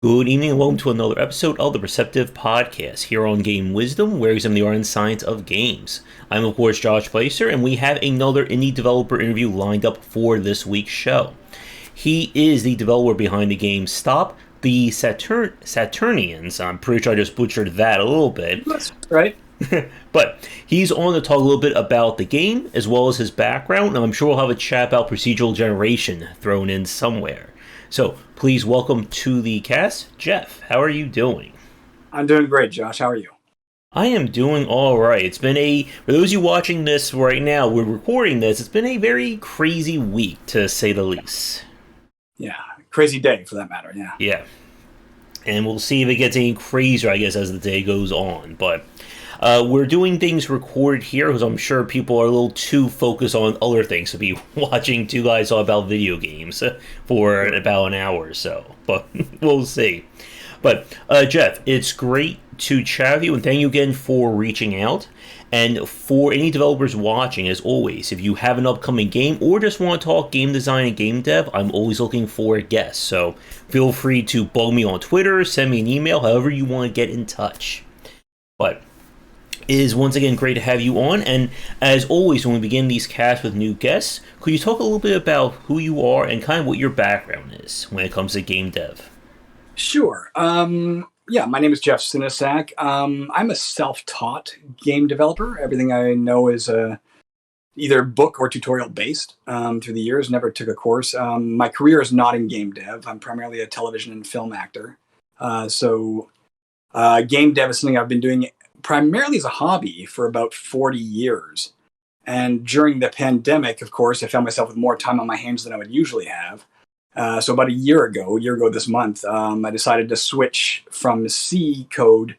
Good evening and welcome to another episode of the Perceptive Podcast here on Game Wisdom, where we examine the art and science of games. I'm, of course, Josh Placer, and we have another indie developer interview lined up for this week's show. He is the developer behind the game Stop the Saturnians. I'm pretty sure I just butchered that a little bit. That's right. But he's on to talk a little bit about the game as well as his background, and I'm sure we'll have a chat about procedural generation thrown in somewhere. So please welcome to the cast, Jeff. How are you doing? I'm doing great, Josh. How are you? I am doing all right. It's been for those of you watching this right now, we're recording this, it's been a very crazy week, to say the least. Yeah, crazy day for that matter, yeah. Yeah. And we'll see if it gets any crazier, I guess, as the day goes on. But we're doing things recorded here because I'm sure people are a little too focused on other things to be watching two guys talk about video games for about an hour or so. But we'll see. But Jeff, it's great to chat with you, and thank you again for reaching out. And for any developers watching, as always, if you have an upcoming game or just want to talk game design and game dev, I'm always looking for guests. So feel free to bug me on Twitter, send me an email, however you want to get in touch. But it is once again great to have you on, and as always, when we begin these casts with new guests, could you talk a little bit about who you are and kind of what your background is when it comes to game dev? Sure. Yeah, my name is Jeff Sinasac. I'm a self-taught game developer. Everything I know is either book or tutorial based through the years. Never took a course. My career is not in game dev. I'm primarily a television and film actor. So game dev is something I've been doing primarily as a hobby for about 40 years. And during the pandemic, of course, I found myself with more time on my hands than I would usually have. So about a year ago this month, I decided to switch from C code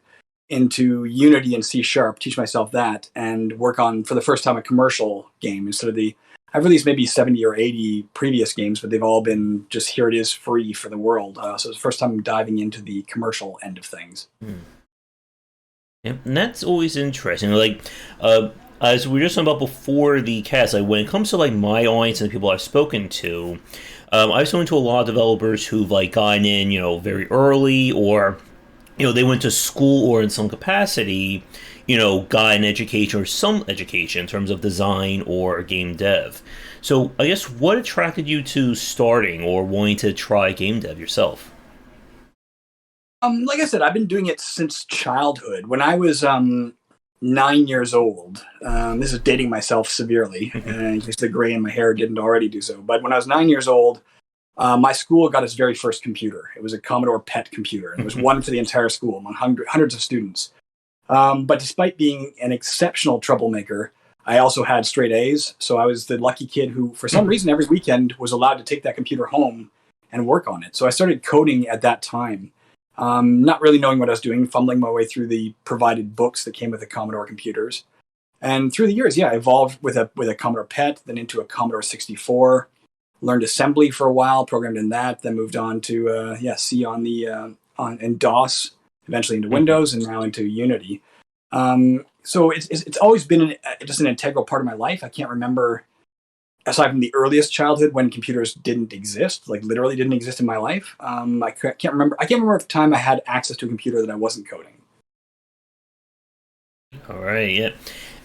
into Unity and C Sharp, teach myself that, and work on, for the first time, a commercial game instead of I've released maybe 70 or 80 previous games, but they've all been just, here it is, free for the world. So it's the first time I'm diving into the commercial end of things. Yeah, and that's always interesting. As we were just talking about before the cast, when it comes to my audience and the people I've spoken to, I've spoken to a lot of developers who've gotten in, very early, or they went to school or in some capacity, got an education or some education in terms of design or game dev. So I guess what attracted you to starting or wanting to try game dev yourself? Like I said, I've been doing it since childhood. When I was 9 years old, this is dating myself severely, and just the gray in my hair didn't already do so. But when I was 9 years old, my school got its very first computer. It was a Commodore PET computer, and it was one for the entire school among hundreds of students. But despite being an exceptional troublemaker, I also had straight A's. So I was the lucky kid who, for some reason, every weekend was allowed to take that computer home and work on it. So I started coding at that time. Not really knowing what I was doing, fumbling my way through the provided books that came with the Commodore computers. And through the years, I evolved with a Commodore PET, then into a Commodore 64, learned assembly for a while, programmed in that, then moved on to C on in DOS, eventually into Windows, and now into Unity. So it's always been just an integral part of my life. I can't remember, aside from the earliest childhood when computers didn't exist, literally didn't exist in my life. I can't remember at the time I had access to a computer that I wasn't coding. All right, yeah.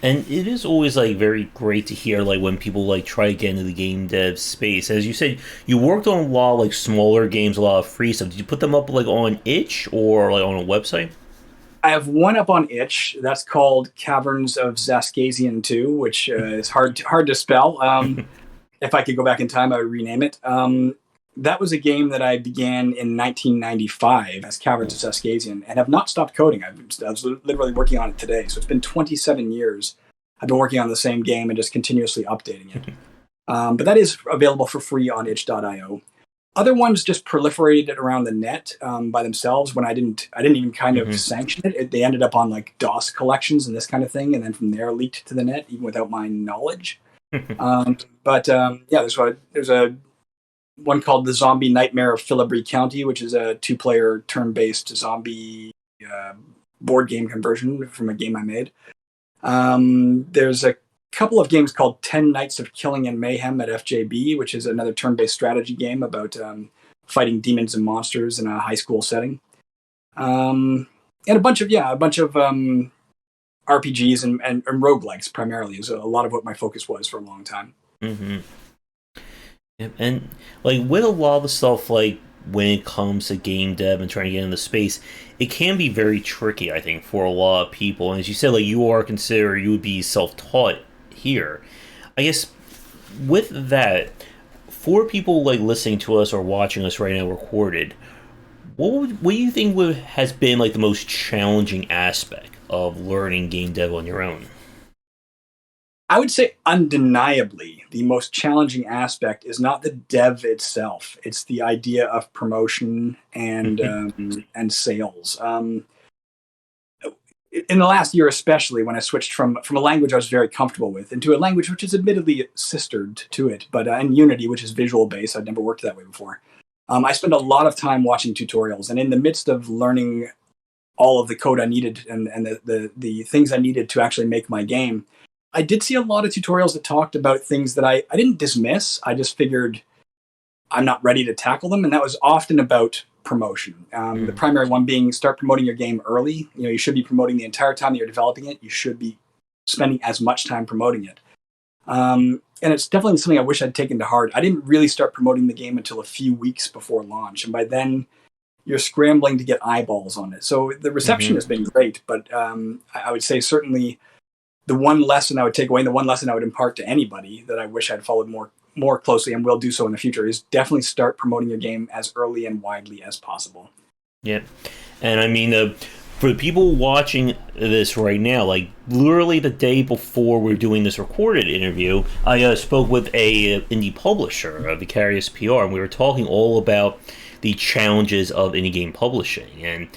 And it is always very great to hear when people try to get into the game dev space. As you said, you worked on a lot of smaller games, a lot of free stuff. Did you put them up on itch or on a website? I have one up on itch that's called Caverns of Zaskazian 2, which is hard to spell. If I could go back in time, I would rename it. That was a game that I began in 1995 as Caverns of Zaskazian and have not stopped coding. I was literally working on it today. So it's been 27 years. I've been working on the same game and just continuously updating it. But that is available for free on itch.io. Other ones just proliferated around the net by themselves when I didn't even kind of sanction it. They ended up on DOS collections and this kind of thing, and then from there leaked to the net even without my knowledge. There's a one called The Zombie Nightmare of Philibri County, which is a 2-player turn-based zombie board game conversion from a game I made. There's a couple of games called 10 Nights of Killing and Mayhem at FJB, which is another turn-based strategy game about fighting demons and monsters in a high school setting. And a bunch of RPGs and roguelikes primarily is a lot of what my focus was for a long time. Mm-hmm. Yep. And like with a lot of the stuff, like when it comes to game dev and trying to get into space, it can be very tricky, I think, for a lot of people. And as you said, like you are considered, you would be self-taught here. I guess with that, for people like listening to us or watching us right now recorded, what do you think has been like the most challenging aspect of learning game dev on your own? I would say undeniably the most challenging aspect is not the dev itself; it's the idea of promotion and sales. In the last year, especially when I switched from a language I was very comfortable with into a language which is admittedly sistered to it, but in Unity, which is visual based, I'd never worked that way before. I spent a lot of time watching tutorials, and in the midst of learning all of the code I needed and the things I needed to actually make my game, I did see a lot of tutorials that talked about things that I didn't dismiss. I just figured I'm not ready to tackle them, and that was often about promotion. The primary one being start promoting your game early. You should be promoting the entire time that you're developing it. You should be spending as much time promoting it. And it's definitely something I wish I'd taken to heart. I didn't really start promoting the game until a few weeks before launch, and by then you're scrambling to get eyeballs on it. So the reception has been great, but I would say certainly the one lesson I would take away, and the one lesson I would impart to anybody that I wish I'd followed more closely and will do so in the future, is definitely start promoting your game as early and widely as possible. Yeah, and I mean, for the people watching this right now, like literally the day before we're doing this recorded interview, I spoke with a indie publisher, Vicarious PR, and we were talking all about the challenges of indie game publishing, and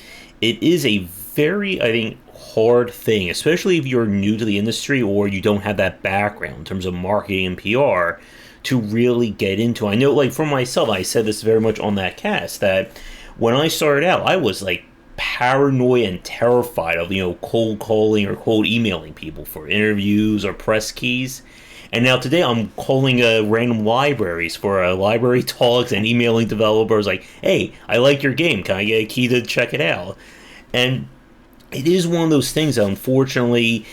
it is a very, I think, hard thing, especially if you're new to the industry or you don't have that background in terms of marketing and PR to really get into. I know, like for myself, I said this very much on that cast, that when I started out, I was like paranoid and terrified of, cold calling or cold emailing people for interviews or press keys. And now today I'm calling random libraries for library talks and emailing developers like, hey, I like your game. Can I get a key to check it out? And it is one of those things that unfortunately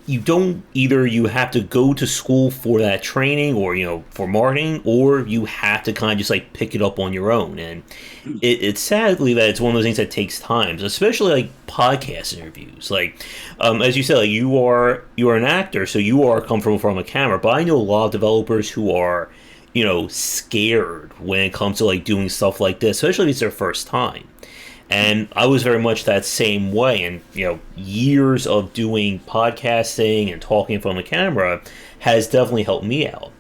you have to go to school for that training or, for marketing, or you have to kind of just like pick it up on your own. And it's sadly that it's one of those things that takes time, especially like podcast interviews. Like, as you said, like you are an actor, so you are comfortable from a camera, but I know a lot of developers who are, scared when it comes to like doing stuff like this, especially if it's their first time. And I was very much that same way. And, years of doing podcasting and talking from the camera has definitely helped me out.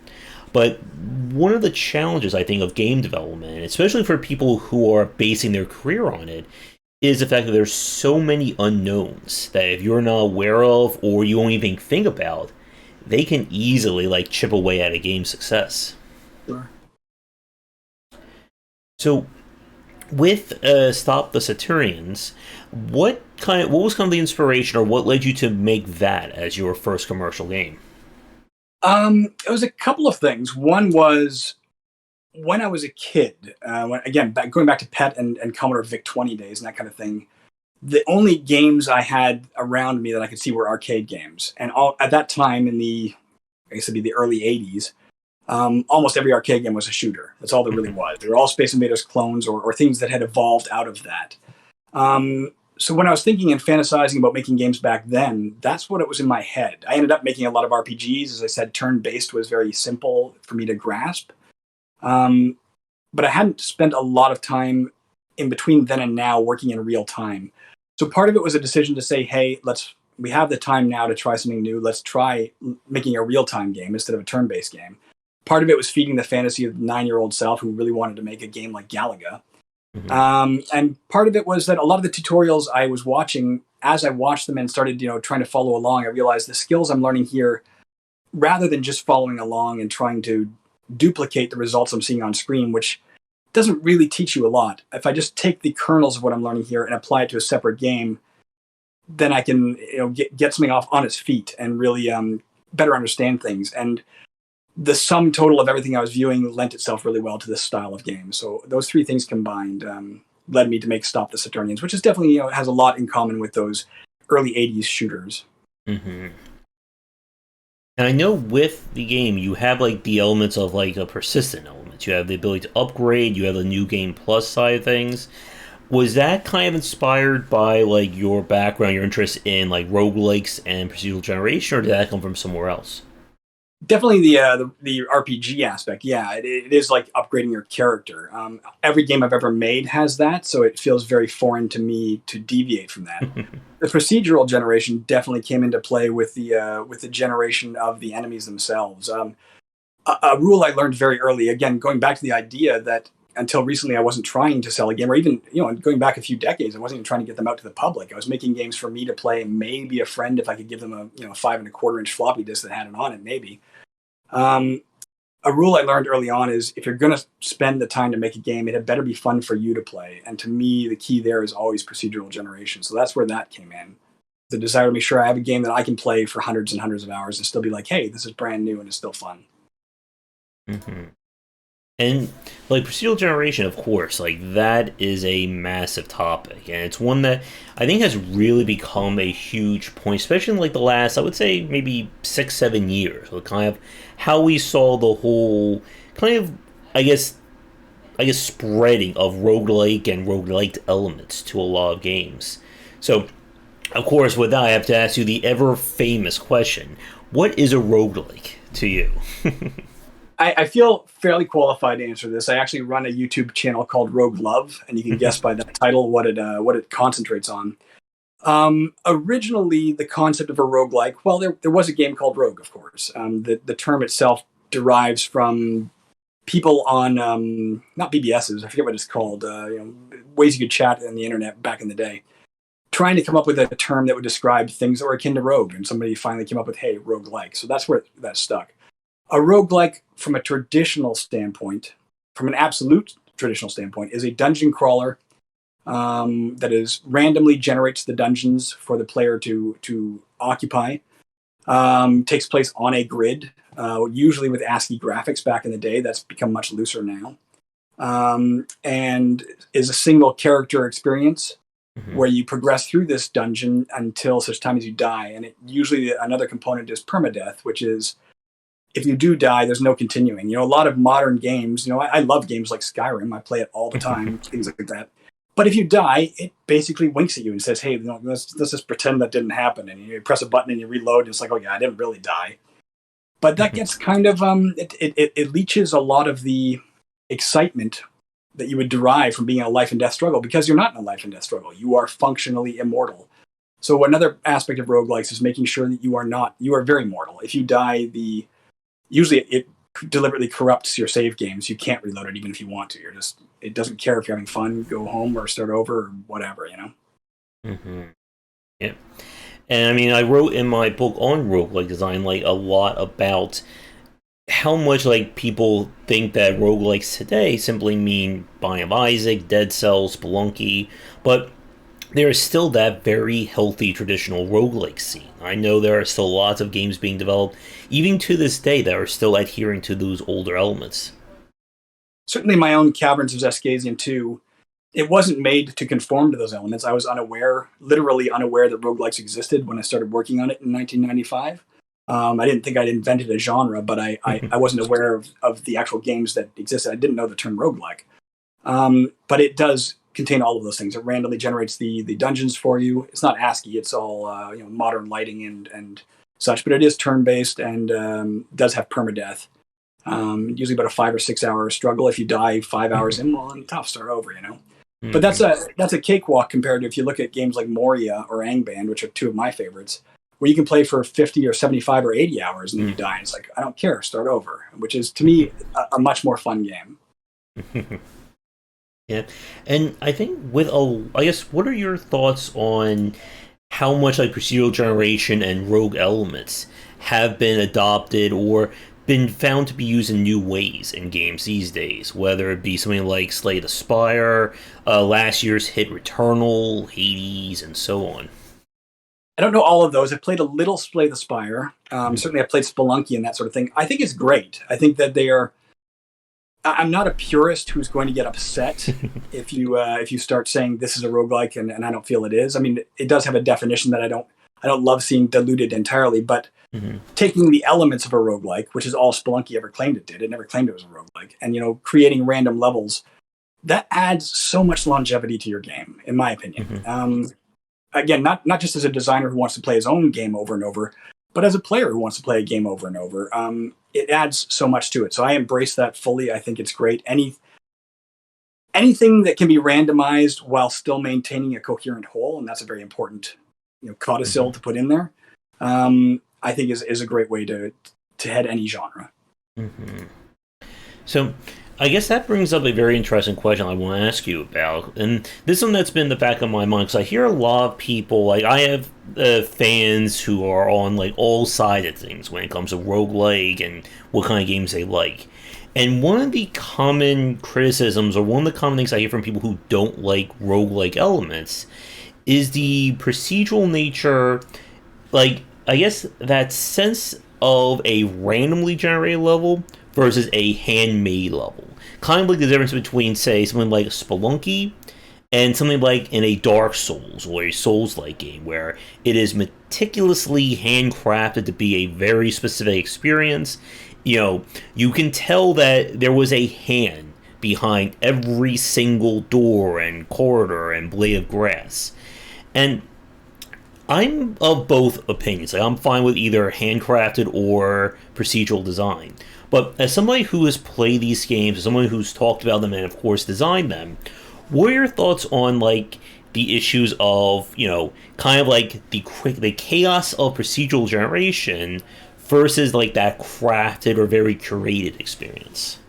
But one of the challenges, I think, of game development, especially for people who are basing their career on it, is the fact that there's so many unknowns that if you're not aware of or you won't even think about, they can easily like chip away at a game's success. Sure. So, with Stop the Saturnians, what was kind of the inspiration, or what led you to make that as your first commercial game? It was a couple of things. One was when I was a kid. Going back to PET and Commodore VIC-20 days and that kind of thing. The only games I had around me that I could see were arcade games, and at that time in the early '80s. Almost every arcade game was a shooter. That's all there really was. They were all Space Invaders clones or things that had evolved out of that. So when I was thinking and fantasizing about making games back then, that's what it was in my head. I ended up making a lot of RPGs. As I said, turn-based was very simple for me to grasp. But I hadn't spent a lot of time in between then and now working in real time. So part of it was a decision to say, hey, we have the time now to try something new. Let's try making a real-time game instead of a turn-based game. Part of it was feeding the fantasy of the 9-year-old self who really wanted to make a game like Galaga. And part of it was that a lot of the tutorials I was watching, as I watched them and started, trying to follow along, I realized the skills I'm learning here, rather than just following along and trying to duplicate the results I'm seeing on screen, which doesn't really teach you a lot. If I just take the kernels of what I'm learning here and apply it to a separate game, then I can, get something off on its feet and really better understand things. And the sum total of everything I was viewing lent itself really well to this style of game. So those three things combined led me to make Stop the Saturnians, which is definitely, has a lot in common with those early 80s shooters. Mm-hmm. And I know with the game, you have like the elements of like a persistent element. You have the ability to upgrade. You have the new game plus side of things. Was that kind of inspired by like your background, your interest in like roguelikes and procedural generation, or did that come from somewhere else? Definitely the RPG aspect. Yeah, it is like upgrading your character. Every game I've ever made has that, so it feels very foreign to me to deviate from that. The procedural generation definitely came into play with the generation of the enemies themselves. A rule I learned very early, again, going back to the idea that until recently I wasn't trying to sell a game, or even going back a few decades, I wasn't even trying to get them out to the public. I was making games for me to play, and maybe a friend if I could give them a 5.25-inch floppy disk that had it on it, maybe. Um, a rule I learned early on is if you're going to spend the time to make a game, it had better be fun for you to play. And to me, the key there is always procedural generation. So that's where that came in. The desire to make sure I have a game that I can play for hundreds and hundreds of hours and still be like, hey, this is brand new and it's still fun. Mm-hmm. And like procedural generation, of course, like that is a massive topic, and it's one that I think has really become a huge point, especially in like the last, I would say, maybe 6-7 years. So kind of how we saw the whole kind of, I guess, spreading of roguelike and roguelite elements to a lot of games. So, of course, with that, I have to ask you the ever famous question: what is a roguelike to you? I feel fairly qualified to answer this. I actually run a YouTube channel called Rogue Love, and you can guess by that title what it concentrates on. Originally, the concept of a roguelike, well, there was a game called Rogue, of course. The term itself derives from people on, not BBSs, I forget what it's called, ways you could chat on the internet back in the day, trying to come up with a term that would describe things that were akin to Rogue, and somebody finally came up with, hey, roguelike. So that's where that stuck. A roguelike, from a traditional standpoint, from an absolute traditional standpoint, is a dungeon crawler that is randomly generates the dungeons for the player to occupy. Takes place on a grid, usually with ASCII graphics back in the day. That's become much looser now. And is a single character experience where you progress through this dungeon until such time as you die. And usually another component is permadeath, which is if you do die, there's no continuing. A lot of modern games, I love games like Skyrim. I play it all the time, things like that. But if you die, it basically winks at you and says, hey, let's just pretend that didn't happen. And you press a button and you reload, and it's like, oh, yeah, I didn't really die. But that gets kind of, it leaches a lot of the excitement that you would derive from being in a life and death struggle, because you're not in a life and death struggle. You are functionally immortal. So another aspect of roguelikes is making sure that you are very mortal. If you die, usually it deliberately corrupts your save games. You can't reload it even if you want to. It doesn't care if you're having fun, go home or start over or whatever, Mm-hmm. Yeah. And I mean, I wrote in my book on roguelike design like a lot about how much like people think that roguelikes today simply mean Binding of Isaac, Dead Cells, Spelunky, but there is still that very healthy traditional roguelike scene. I know there are still lots of games being developed, even to this day, that are still adhering to those older elements. Certainly my own Caverns of Zeskasian 2, it wasn't made to conform to those elements. I was literally unaware that roguelikes existed when I started working on it in 1995. I didn't think I'd invented a genre, but I wasn't aware of the actual games that existed. I didn't know the term roguelike. But it does contain all of those things. It randomly generates the dungeons for you. It's not ASCII. It's all modern lighting and such, but it is turn-based and does have permadeath. Usually about a 5 or 6 hour struggle. If you die 5 hours in, well, then tough, start over, Mm-hmm. But that's a cakewalk compared to if you look at games like Moria or Angband, which are two of my favorites, where you can play for 50 or 75 or 80 hours and then you die. And it's like, I don't care, start over, which is, to me, a much more fun game. Yeah, and I think I guess, what are your thoughts on how much like procedural generation and rogue elements have been adopted or been found to be used in new ways in games these days, whether it be something like Slay the Spire, last year's hit Returnal, Hades, and so on? I don't know all of those. I've played a little Slay the Spire. Certainly, I've played Spelunky and that sort of thing. I think it's great. I think that they are. I'm not a purist who's going to get upset if you start saying this is a roguelike and I don't feel it is. I mean, it does have a definition that I don't love seeing diluted entirely, but taking the elements of a roguelike, which is all Spelunky ever claimed it did. It never claimed it was a roguelike. And, creating random levels, that adds so much longevity to your game, in my opinion. Again, not just as a designer who wants to play his own game over and over, but as a player who wants to play a game over and over. It adds so much to it. So I embrace that fully. I think it's great. Anything that can be randomized while still maintaining a coherent whole, and that's a very important codicil to put in there, I think is a great way to head any genre. So I guess that brings up a very interesting question I want to ask you about. And this one that's been in the back of my mind, because I hear a lot of people, like I have fans who are on like all sides of things when it comes to roguelike and what kind of games they like. And one of the common criticisms, or one of the common things I hear from people who don't like roguelike elements, is the procedural nature, like, I guess that sense of a randomly generated level versus a handmade level. Kind of like the difference between, say, something like Spelunky and something like in a Dark Souls or a Souls-like game, where it is meticulously handcrafted to be a very specific experience. You can tell that there was a hand behind every single door and corridor and blade of grass. And I'm of both opinions. Like, I'm fine with either handcrafted or procedural design. But as somebody who has played these games, as someone who's talked about them and of course designed them, what are your thoughts on like the issues of, kind of like the chaos of procedural generation versus like that crafted or very curated experience?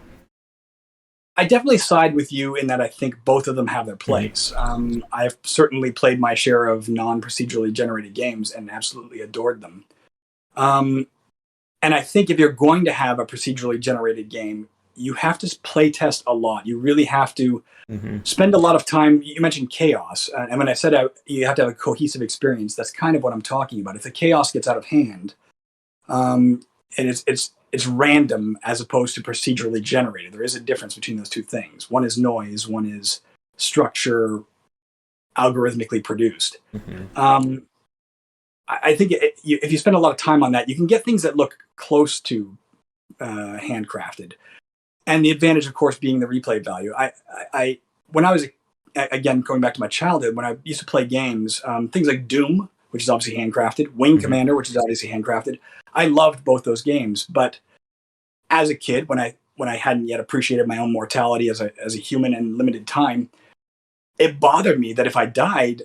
I definitely side with you in that I think both of them have their place. I've certainly played my share of non-procedurally generated games and absolutely adored them. And I think if you're going to have a procedurally generated game, you have to play test a lot. You really have to spend a lot of time. You mentioned chaos. And when I said you have to have a cohesive experience, that's kind of what I'm talking about. If the chaos gets out of hand, and it's random as opposed to procedurally generated, there is a difference between those two things. One is noise, one is structure, algorithmically produced. I think if you spend a lot of time on that, you can get things that look close to handcrafted. And the advantage, of course, being the replay value. I when I was, again, going back to my childhood, when I used to play games, things like Doom, which is obviously handcrafted, Wing Commander, which is obviously handcrafted. I loved both those games. But as a kid, when I hadn't yet appreciated my own mortality as a human and limited time, it bothered me that if I died,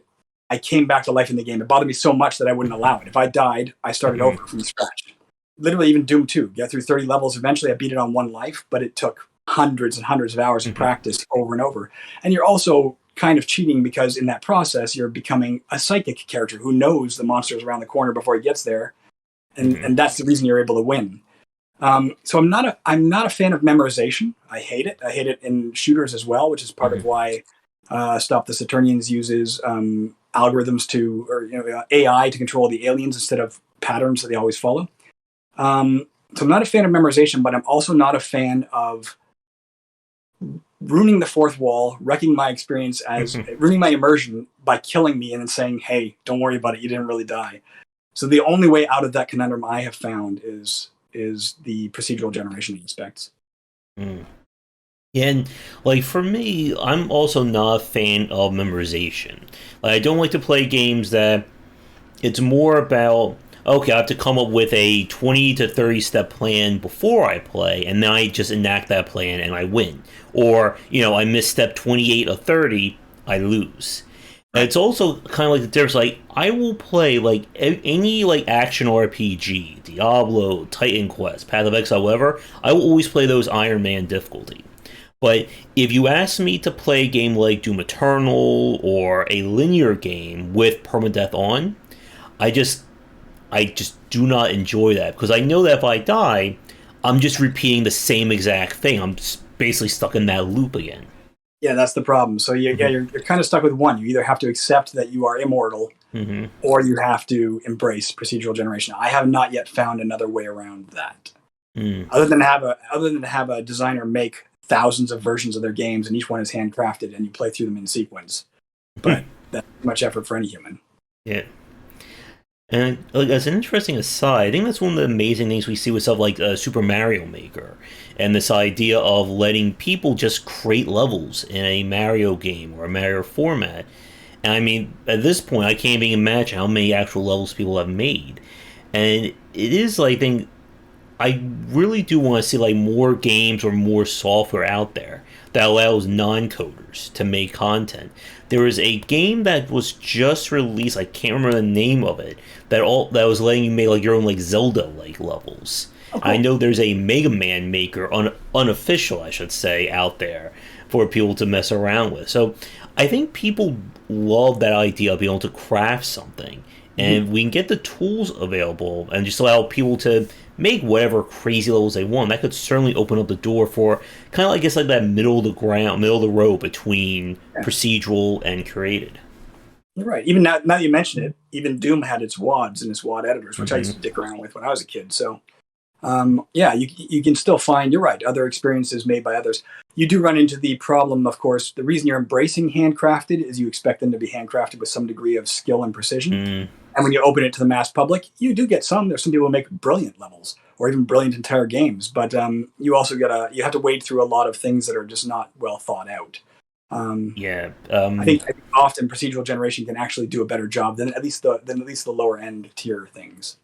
I came back to life in the game. It bothered me so much that I wouldn't allow it. If I died, I started over from scratch. Literally, even Doom 2, get through 30 levels. Eventually, I beat it on one life, but it took hundreds and hundreds of hours of practice over and over. And you're also kind of cheating because in that process, you're becoming a psychic character who knows the monster's around the corner before he gets there. And that's the reason you're able to win. So I'm not a fan of memorization. I hate it. I hate it in shooters as well, which is part of why Stop the Saturnians uses algorithms or AI to control the aliens instead of patterns that they always follow. So I'm not a fan of memorization, but I'm also not a fan of ruining the fourth wall, wrecking my experience ruining my immersion by killing me and then saying, "Hey, don't worry about it. You didn't really die." So the only way out of that conundrum I have found is the procedural generation aspects. Yeah, and like for me, I'm also not a fan of memorization. Like, I don't like to play games that it's more about, okay, I have to come up with a 20 to 30 step plan before I play, and then I just enact that plan and I win. Or, I miss step 28 or 30, I lose. And it's also kind of like the difference, like, I will play, like, any, like, action RPG, Diablo, Titan Quest, Path of Exile, whatever, I will always play those Iron Man difficulty. But if you ask me to play a game like Doom Eternal or a linear game with permadeath on, I just do not enjoy that, because I know that if I die, I'm just repeating the same exact thing. I'm basically stuck in that loop again. Yeah, that's the problem. So you're kind of stuck with one. You either have to accept that you are immortal Hmm. or you have to embrace procedural generation. I have not yet found another way around that, Mm. other than have a designer make thousands of versions of their games, and each one is handcrafted, and you play through them in sequence. But that's too much effort for any human. Yeah. And like, as an interesting aside, I think that's one of the amazing things we see with stuff like Super Mario Maker, and this idea of letting people just create levels in a Mario game or a Mario format. And I mean, at this point, I can't even imagine how many actual levels people have made. And it is, like, I think I really do want to see like more games or more software out there that allows non-coders to make content. There was a game that was just released. I can't remember the name of it. That was letting you make like your own like Zelda like levels. Oh, I cool. know there's a Mega Man maker, unofficial, I should say, out there for people to mess around with. So I think people love that idea of being able to craft something, Mhm. and we can get the tools available and just allow people to make whatever crazy levels they want. That could certainly open up the door for kind of, I guess, like that middle of the ground, middle of the road between Yeah, procedural and created. you're right. Even now that you mention it, even Doom had its WADs and its WAD editors, which I used Hmm. to dick around with when I was a kid. So yeah, you can still find, you're right, other experiences made by others. You do run into the problem, of course. The reason you're embracing handcrafted is you expect them to be handcrafted with some degree of skill and precision. Mm, And when you open it to the mass public, you do get some. There's some people who make brilliant levels or even brilliant entire games, but you also you have to wade through a lot of things that are just not well thought out. Um, yeah. I think often procedural generation can actually do a better job than at least the lower end tier things.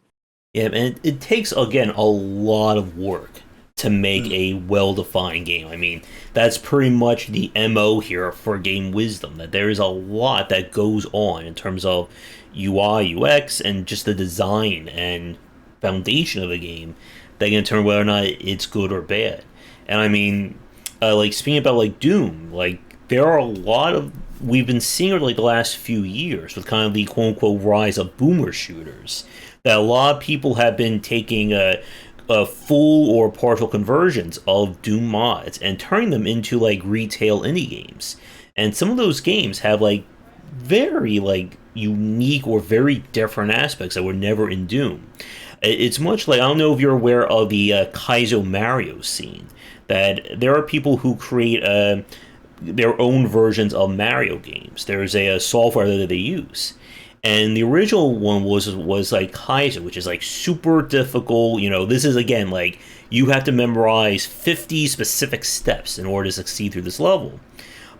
Yeah, and it takes again a lot of work to make Mm. a well-defined game. I mean, that's pretty much the MO here for Game Wisdom. That there is a lot that goes on in terms of UI, UX, and just the design and foundation of the game that can determine whether or not it's good or bad. And I mean, like speaking about like Doom, like there are a lot of we've been seeing over like the last few years with kind of the quote unquote rise of boomer shooters that a lot of people have been taking full or partial conversions of Doom mods and turning them into like retail indie games. And some of those games have like very like unique or very different aspects that were never in Doom. It's much like I don't know if you're aware of the Kaizo Mario scene. That there are people who create their own versions of Mario games. There's a software that they use, and the original one was like Kaiser, which is like super difficult. You know, this is again like you have to memorize 50 specific steps in order to succeed through this level.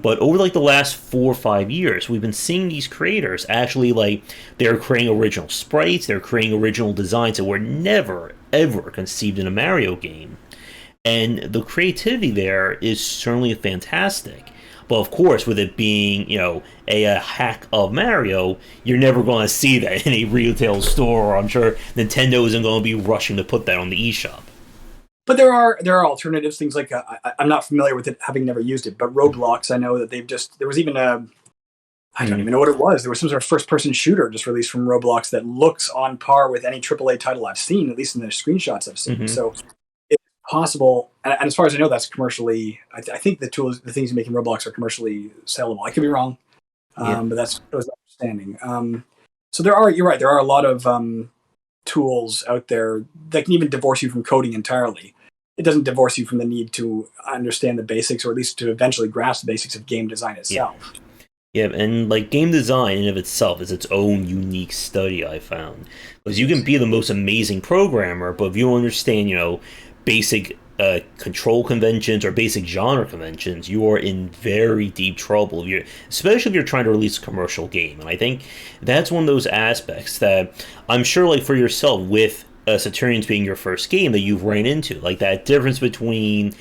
But over like the last 4 or 5 years, we've been seeing these creators actually like they're creating original sprites, they're creating original designs that were never ever conceived in a Mario game, and the creativity there is certainly fantastic. But of course, with it being a hack of Mario, you're never going to see that in a retail store. Or I'm sure Nintendo isn't going to be rushing to put that on the eShop. But there are alternatives. Things like I'm not familiar with it, having never used it. But Roblox, I know that they've just there was even a I don't Mm-hmm. even know what it was. There was some sort of first person shooter just released from Roblox that looks on par with any AAA title I've seen, at least in the screenshots I've seen. Mm-hmm. So it's possible. And as far as I know, that's commercially. I think the things you make in Roblox are commercially sellable. I could be wrong, Yeah. but that was my understanding. So there are. You're right. There are a lot of tools out there that can even divorce you from coding entirely. It doesn't divorce you from the need to understand the basics, or at least to eventually grasp the basics of game design Yeah. itself. Yeah, and like game design in of itself is its own unique study. I found because you can Yes. be the most amazing programmer, but if you don't understand, basic control conventions or basic genre conventions, you are in very deep trouble. Especially if you're trying to release a commercial game, and I think that's one of those aspects that I'm sure, like for yourself, with Saturnians being your first game that you've ran into, like that difference between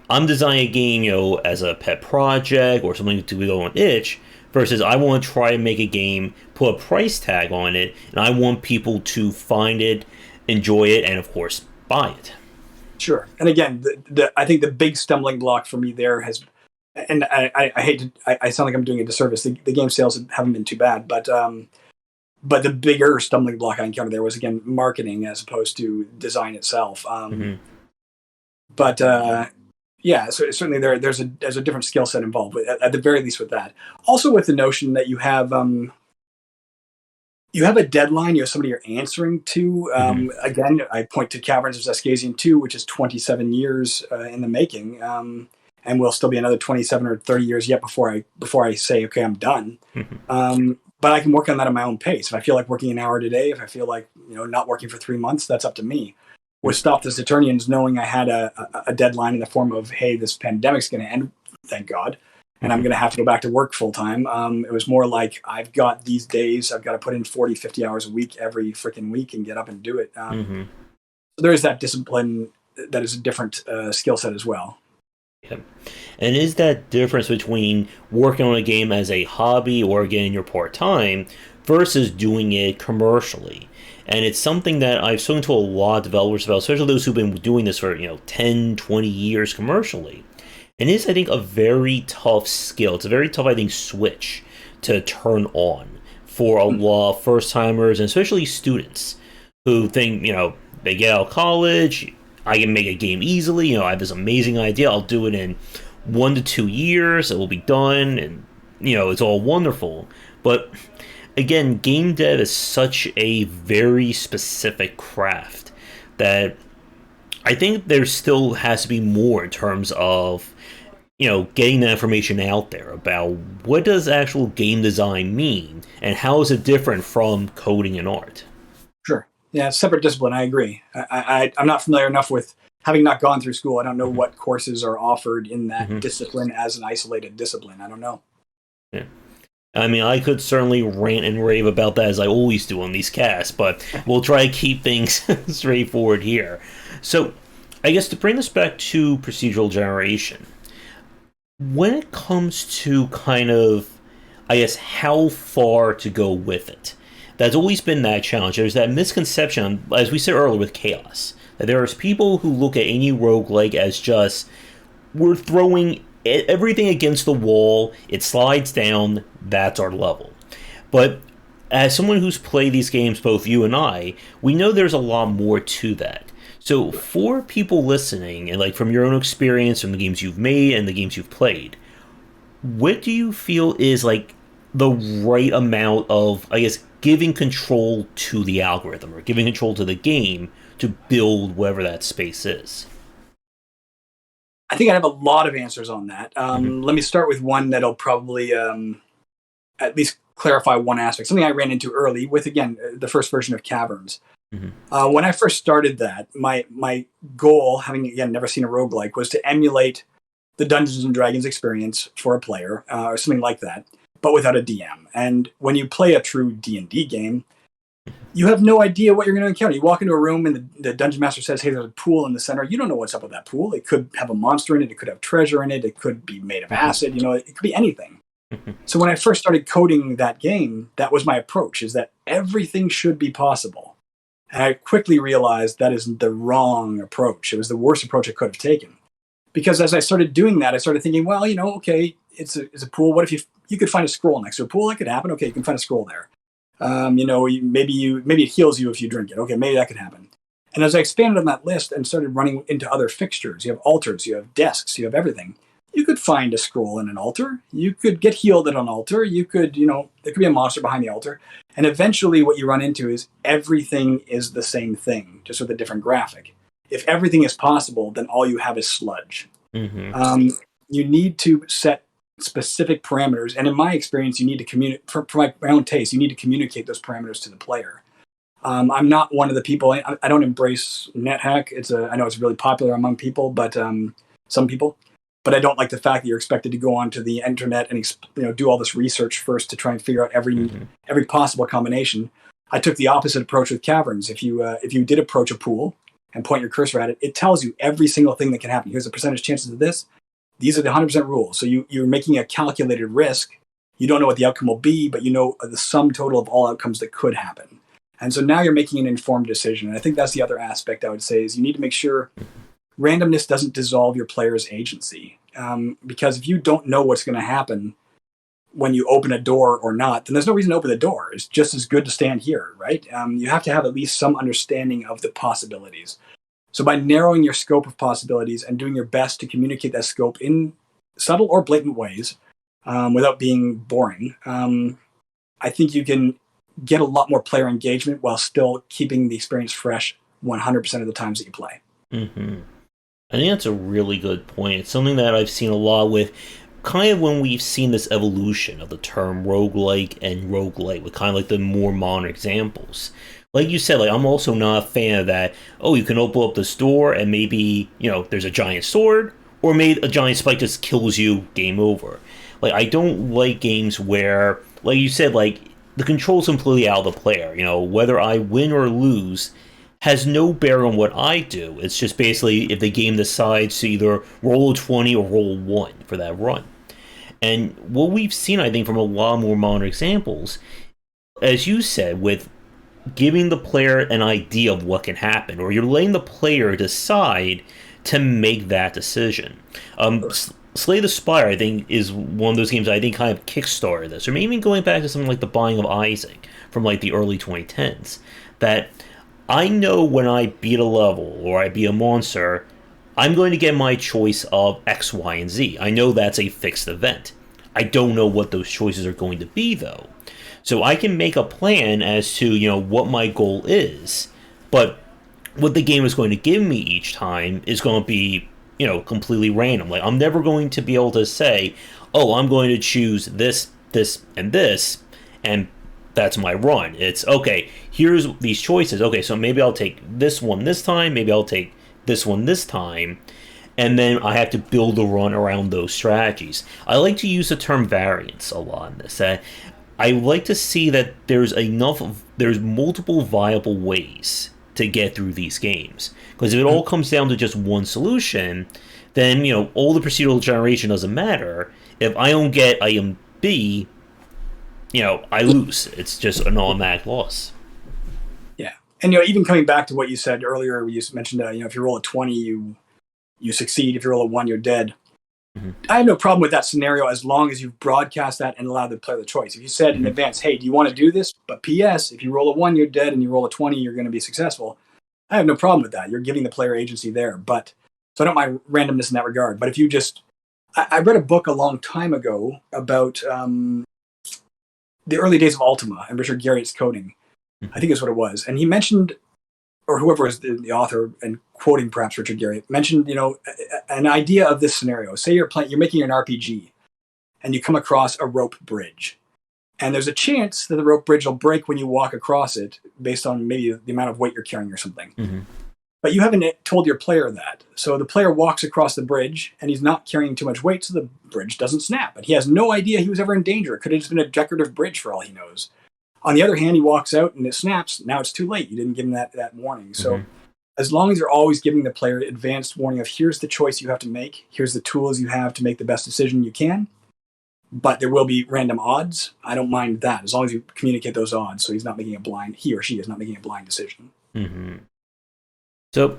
I'm designing a game, as a pet project or something to go on itch versus I want to try and make a game, put a price tag on it, and I want people to find it, enjoy it, and of course buy it. Sure. And again, I think the big stumbling block for me there has, and I hate to, I sound like I'm doing a disservice. The game sales haven't been too bad, but the bigger stumbling block I encountered there was again marketing as opposed to design itself. Hmm. But yeah, so certainly there's a different skill set involved at the very least with that. Also with the notion that you have you have a deadline, you have somebody you're answering to. Again, I point to Caverns of Zascasian 2, which is 27 years in the making, and will still be another 27 or 30 years yet before I say, okay, I'm done. But I can work on that at my own pace. If I feel like working an hour today, if I feel like not working for 3 months, that's up to me. With Stop the Saturnians, knowing I had a deadline in the form of, hey, this pandemic's going to end, thank God, and I'm going to have to go back to work full time. It was more like, I've got these days, I've got to put in 40, 50 hours a week every freaking week and get up and do it. So there is that discipline that is a different skill set as well. Yep. And is that difference between working on a game as a hobby or again your part time versus doing it commercially? And it's something that I've spoken to a lot of developers about, especially those who've been doing this for 10, 20 years commercially. And it's, I think, a very tough skill. It's a very tough, I think, switch to turn on for a lot of first timers and especially students who think, they get out of college, I can make a game easily. I have this amazing idea. I'll do it in 1 to 2 years. It will be done, and it's all wonderful. But again, game dev is such a very specific craft that I think there still has to be more in terms of getting the information out there about what does actual game design mean and how is it different from coding and art. Sure. Yeah, separate discipline. I agree. I'm not familiar enough with, having not gone through school. I don't know what courses are offered in that discipline as an isolated discipline. I don't know. Yeah. I mean, I could certainly rant and rave about that as I always do on these casts, but we'll try to keep things straightforward here. So, I guess to bring this back to procedural generation, when it comes to kind of, I guess, how far to go with it, that's always been that challenge. There's that misconception, as we said earlier with Chaos, that there's people who look at any roguelike as just, we're throwing everything against the wall, it slides down, that's our level. But as someone who's played these games, both you and I, we know there's a lot more to that. So for people listening, and from your own experience from the games you've made and the games you've played, what do you feel is the right amount of, I guess, giving control to the algorithm or giving control to the game to build whatever that space is? I think I have a lot of answers on that. Let me start with one that'll probably at least clarify one aspect. Something I ran into early with, again, the first version of Caverns. When I first started that, my goal, having, again, never seen a roguelike, was to emulate the Dungeons and Dragons experience for a player or something like that, but without a DM. And when you play a true D&D game, you have no idea what you're going to encounter. You walk into a room and the dungeon master says, hey, there's a pool in the center. You don't know what's up with that pool. It could have a monster in it. It could have treasure in it. It could be made of acid. It could be anything. So when I first started coding that game, that was my approach, is that everything should be possible. And I quickly realized that is the wrong approach. It was the worst approach I could have taken. Because as I started doing that, I started thinking, well, okay, it's a pool. What if you could find a scroll next to a pool? That could happen. Okay, you can find a scroll there. Maybe it heals you if you drink it. Okay, maybe that could happen. And as I expanded on that list and started running into other fixtures, you have altars, you have desks, you have everything. You could find a scroll in an altar. You could get healed at an altar. You could, there could be a monster behind the altar. And eventually what you run into is everything is the same thing, just with a different graphic. If everything is possible, then all you have is sludge. You need to set specific parameters. And in my experience, you need to communicate, for my own taste, you need to communicate those parameters to the player. I'm not one of the people, I don't embrace NetHack. I know it's really popular among people, but some people. But I don't like the fact that you're expected to go onto the internet and do all this research first to try and figure out every possible combination. I took the opposite approach with Caverns. If you did approach a pool and point your cursor at it, it tells you every single thing that can happen. Here's the percentage chances of this. These are the 100% rules. So you're making a calculated risk. You don't know what the outcome will be, but you know the sum total of all outcomes that could happen. And so now you're making an informed decision. And I think that's the other aspect I would say is you need to make sure randomness doesn't dissolve your player's agency. Because if you don't know what's going to happen when you open a door or not, then there's no reason to open the door. It's just as good to stand here, right? You have to have at least some understanding of the possibilities. So by narrowing your scope of possibilities and doing your best to communicate that scope in subtle or blatant ways without being boring, I think you can get a lot more player engagement while still keeping the experience fresh 100% of the times that you play. Mm-hmm. I think that's a really good point. It's something that I've seen a lot with kind of when we've seen this evolution of the term roguelike and roguelite with kind of like the more modern examples. Like you said, like I'm also not a fan of that, oh, you can open up the store and maybe, there's a giant sword, or maybe a giant spike just kills you, game over. Like I don't like games where, like you said, like the control's completely out of the player. Whether I win or lose has no bearing on what I do. It's just basically if the game decides to either roll a 20 or roll a 1 for that run. And what we've seen, I think, from a lot more modern examples, as you said, with giving the player an idea of what can happen, or you're letting the player decide to make that decision. Slay the Spire, I think, is one of those games I think kind of kickstarted this, or maybe even going back to something like The Binding of Isaac from like the early 2010s, that I know when I beat a level or I beat a monster, I'm going to get my choice of X, Y, and Z. I know that's a fixed event. I don't know what those choices are going to be, though. So I can make a plan as to, what my goal is, but what the game is going to give me each time is going to be, completely random. Like, I'm never going to be able to say, oh, I'm going to choose this, and that's my run. It's, okay, here's these choices. Okay, so maybe I'll take this one this time, maybe I'll take this one this time, and then I have to build a run around those strategies. I like to use the term variance a lot in this. I like to see that there's multiple viable ways to get through these games. Because if it all comes down to just one solution, then, all the procedural generation doesn't matter. If I don't get item B, I lose. It's just an automatic loss. Yeah. And, even coming back to what you said earlier, you mentioned, if you roll a 20, you succeed. If you roll a 1, you're dead. Mm-hmm. I have no problem with that scenario as long as you broadcast that and allow the player the choice. If you said in advance, hey, do you want to do this? But P.S., if you roll a 1, you're dead, and you roll a 20, you're going to be successful. I have no problem with that. You're giving the player agency there. But so I don't mind randomness in that regard. But if you just... I read a book a long time ago about the early days of Ultima and Richard Garriott's coding. I think is what it was. And he mentioned, or whoever was the author, and quoting perhaps Richard Garriott, mentioned, an idea of this scenario. Say you're making an RPG, and you come across a rope bridge. And there's a chance that the rope bridge will break when you walk across it, based on maybe the amount of weight you're carrying or something. Mm-hmm. But you haven't told your player that. So the player walks across the bridge, and he's not carrying too much weight, so the bridge doesn't snap. But he has no idea he was ever in danger. It could have just been a decorative bridge for all he knows. On the other hand, he walks out and it snaps. Now it's too late. You didn't give him that warning. So as long as you're always giving the player advanced warning of here's the choice you have to make, here's the tools you have to make the best decision you can, but there will be random odds, I don't mind that, as long as you communicate those odds so he or she is not making a blind decision. Mm-hmm. So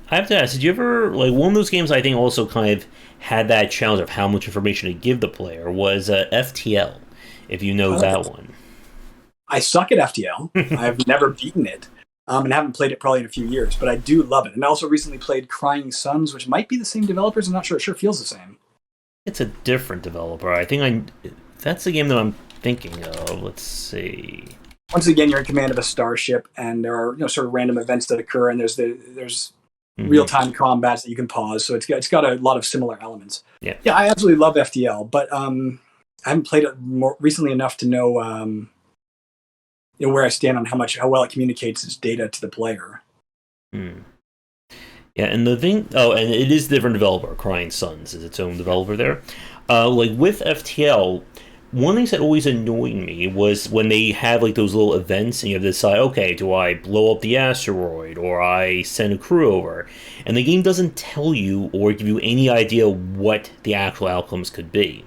I have to ask, did you ever, like, one of those games I think also kind of had that challenge of how much information to give the player was FTL, if you know that one. I suck at FTL. I've never beaten it, and haven't played it probably in a few years, but I do love it. And I also recently played Crying Suns, which might be the same developers. I'm not sure. It sure feels the same. It's a different developer. I think that's the game that I'm thinking of. Let's see. Once again, you're in command of a starship, and there are sort of random events that occur, and there's real-time combats that you can pause. So it's got a lot of similar elements. Yeah, I absolutely love FTL, but I haven't played it more recently enough to know. Where I stand on how well it communicates its data to the player. Yeah, and the thing... Oh, and it is a different developer. Crying Suns is its own developer there. Like, with FTL, one of the things that always annoyed me was when they had, like, those little events, and you have to decide, okay, do I blow up the asteroid, or I send a crew over? And the game doesn't tell you or give you any idea what the actual outcomes could be.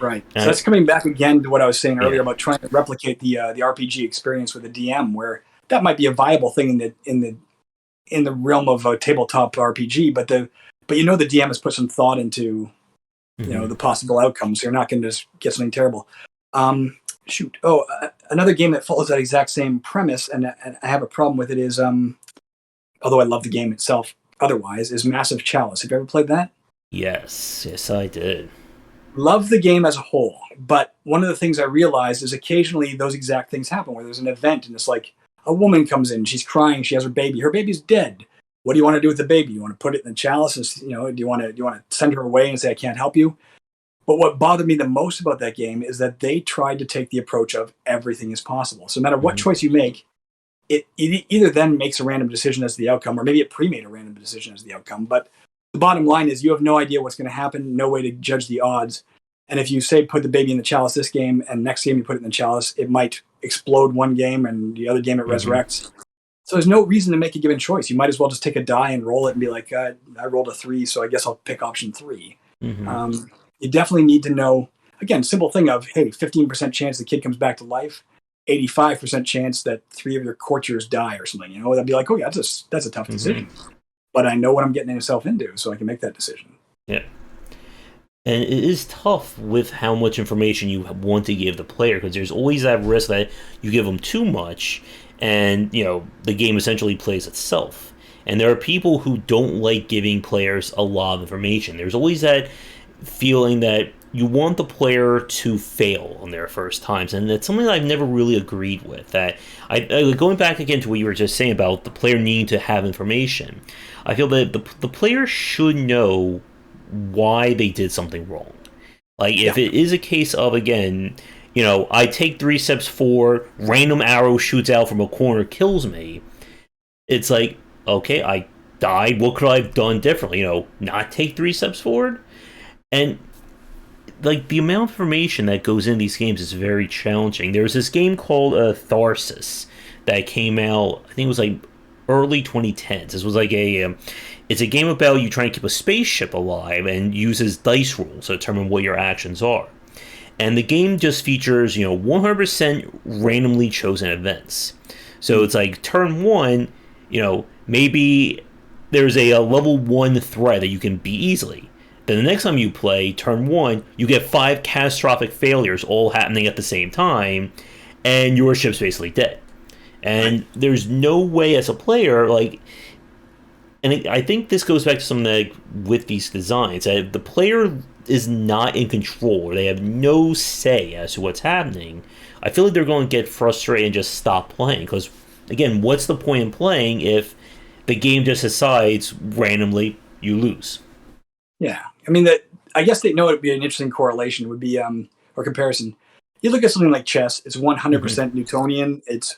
Right. So that's coming back again to what I was saying earlier about trying to replicate the RPG experience with a DM, where that might be a viable thing in the realm of a tabletop RPG, but the DM has put some thought into the possible outcomes. So you're not going to just get something terrible. Another game that follows that exact same premise, and I have a problem with it, is although I love the game itself, otherwise, is Massive Chalice. Have you ever played that? Yes, I did. Love the game as a whole, but one of the things I realized is occasionally those exact things happen where there's an event and it's like a woman comes in, she's crying, she has her baby's dead. What do you want to do with the baby? You want to put it in the chalice, and do you want to send her away and say I can't help you? But what bothered me the most about that game is that they tried to take the approach of everything is possible. So no matter what choice you make, it either then makes a random decision as the outcome, or maybe it pre-made a random decision as the outcome. But the bottom line is you have no idea what's going to happen, no way to judge the odds. And if you say put the baby in the chalice this game, and next game you put it in the chalice, it might explode one game, and the other game it resurrects. So there's no reason to make a given choice. You might as well just take a die and roll it and be like, I rolled a 3, so I guess I'll pick option 3. You definitely need to know, again, simple thing of, hey, 15% chance the kid comes back to life, 85% chance that 3 of your courtiers die or something. That'd be like, oh yeah, that's a tough decision. But I know what I'm getting myself into, so I can make that decision. Yeah. And it is tough with how much information you want to give the player, because there's always that risk that you give them too much, and the game essentially plays itself. And there are people who don't like giving players a lot of information. There's always that feeling that you want the player to fail on their first times, and that's something that I've never really agreed with. That going back again to what you were just saying about the player needing to have information, I feel that the player should know why they did something wrong. Like, if it is a case of, again, I take 3 steps forward, random arrow shoots out from a corner, kills me, it's like, okay, I died, what could I have done differently? Not take 3 steps forward? And like, the amount of information that goes in these games is very challenging. There was this game called Tharsis that came out, I think it was like early 2010s. This was like it's a game about you trying to keep a spaceship alive and uses dice rolls to determine what your actions are. And the game just features, 100% randomly chosen events. So it's like turn 1, maybe there's a level 1 threat that you can beat easily. Then the next time you play, turn 1, you get 5 catastrophic failures all happening at the same time, and your ship's basically dead. And there's no way as a player, and I think this goes back to something with these designs, that the player is not in control, or they have no say as to what's happening. I feel like they're going to get frustrated and just stop playing, because, again, what's the point in playing if the game just decides randomly you lose? Yeah. I mean, I guess they know it would be an interesting correlation, would be, or comparison. You look at something like chess, it's 100% Newtonian, it's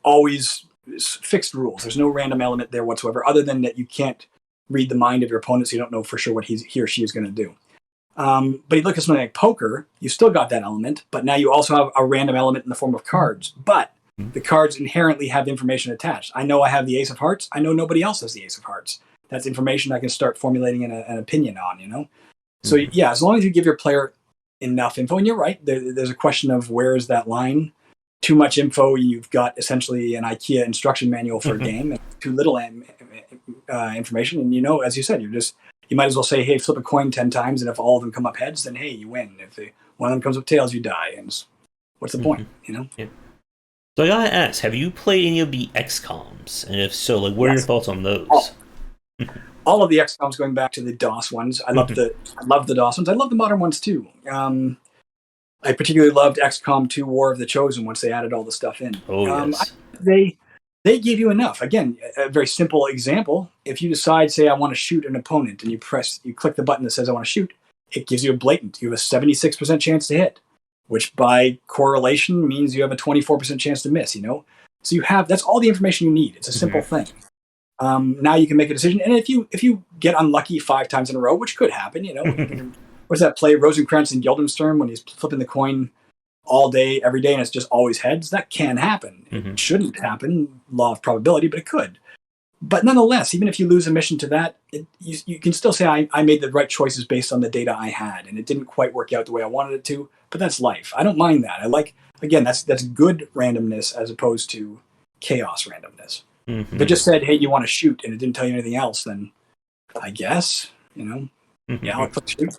always fixed rules. There's no random element there whatsoever, other than that you can't read the mind of your opponent, so you don't know for sure what he or she is going to do. But you look at something like poker, you still got that element, but now you also have a random element in the form of cards. But the cards inherently have information attached. I know I have the ace of hearts. I know nobody else has the ace of hearts. That's information I can start formulating an opinion on, So yeah, as long as you give your player enough info, and you're right, there's a question of where is that line. Too much info, you've got essentially an IKEA instruction manual for a game, and too little information. And as you said, you might as well say, hey, flip a coin 10 times, and if all of them come up heads, then hey, you win. If one of them comes up tails, you die. And what's the point? Yeah. So I gotta ask, have you played any of the XCOMs? And if so, what are your thoughts on those? All of the XCOMs, going back to the DOS ones. I love the DOS ones. I love the modern ones too. I particularly loved XCOM 2 War of the Chosen once they added all the stuff in. Oh, yes. They gave you enough. Again, a very simple example. If you decide, say, I want to shoot an opponent, and you click the button that says I want to shoot, it gives you a blatant. You have a 76% chance to hit, which by correlation means you have a 24% chance to miss, So that's all the information you need. It's a simple thing. Now you can make a decision. And if you get unlucky 5 times in a row, which could happen, what's that play, Rosencrantz and Guildenstern, when he's flipping the coin all day, every day, and it's just always heads? That can happen. It shouldn't happen, law of probability, but it could. But nonetheless, even if you lose a mission to that, you can still say, I made the right choices based on the data I had, and it didn't quite work out the way I wanted it to, but that's life. I don't mind that. I like, again, that's good randomness as opposed to chaos randomness. If it just said, hey, you want to shoot, and it didn't tell you anything else, then I guess, yeah, I'll click shoot.